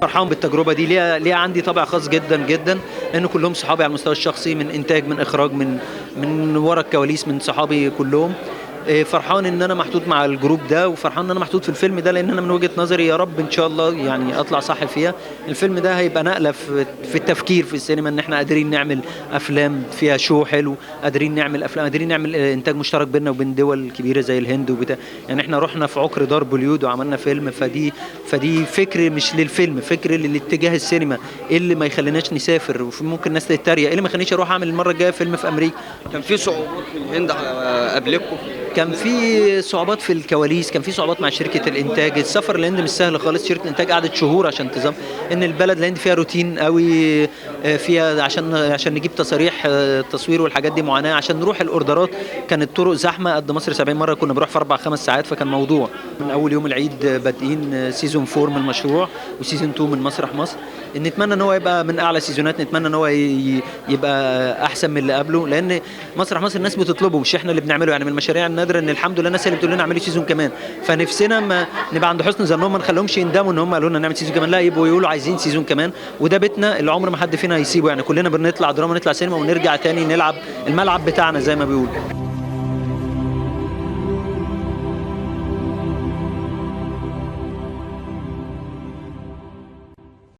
فرحان بالتجربه دي، ليها عندي طابع خاص جدا جدا، لان كلهم صحابي على المستوى الشخصي، من انتاج، من اخراج، من ورا الكواليس، من صحابي كلهم. فرحان ان انا محطوط مع الجروب ده، وفرحان ان انا محطوط في الفيلم ده، لان انا من وجهة نظري يا رب ان شاء الله يعني اطلع صح فيها. الفيلم ده هيبقى نقله في التفكير في السينما، ان احنا قادرين نعمل افلام فيها شو حلو، قادرين نعمل افلام، قادرين نعمل انتاج مشترك بيننا وبين دول كبيره زي الهند وبتاع. يعني احنا رحنا في عقر دار بوليود وعملنا فيلم، فدي فكر مش للفيلم، فكر للاتجاه السينما. ايه اللي ما يخليناش نسافر؟ وممكن الناس تتريق، ايه اللي ما يخلينيش اروح اعمل المره الجايه فيلم في امريكا؟ كان في صعوبات في الهند قبلكم؟ كان في صعوبات في الكواليس، كان في صعوبات مع شركه الانتاج. السفر الهند مش سهل خالص، شركه الانتاج قعدت شهور عشان تظبط، ان البلد الهند فيها روتين قوي، فيها عشان نجيب تصاريح تصوير والحاجات دي معاناه، عشان نروح الاوردرات كانت طرق زحمه قد مصر 70 مره، كنا بنروح في 4 5 ساعات، فكان موضوع. من اول يوم العيد بادئين سيزون 4 من المشروع، وسيزون 2 من مسرح مصر. نتمنى ان هو يبقى من اعلى سيزونات، نتمنى ان هو يبقى احسن من اللي قبله، لان مسرح مصر الناس بتطلبه مش احنا اللي بنعمله. يعني من المشاريع النادره ان الحمد لله الناس اللي بتقول لنا اعملي سيزون كمان، فنفسنا ما نبقى عند حسن ظنهم، ما نخليهمش يندموا ان هم قالوا لنا نعمل سيزون كمان، لا يبقوا يقولوا عايزين سيزون كمان. وده بيتنا اللي عمر ما حد فينا هيسيبه، يعني كلنا بنطلع دراما، نطلع سينما، ونرجع تاني نلعب الملعب بتاعنا زي ما بيقولوا.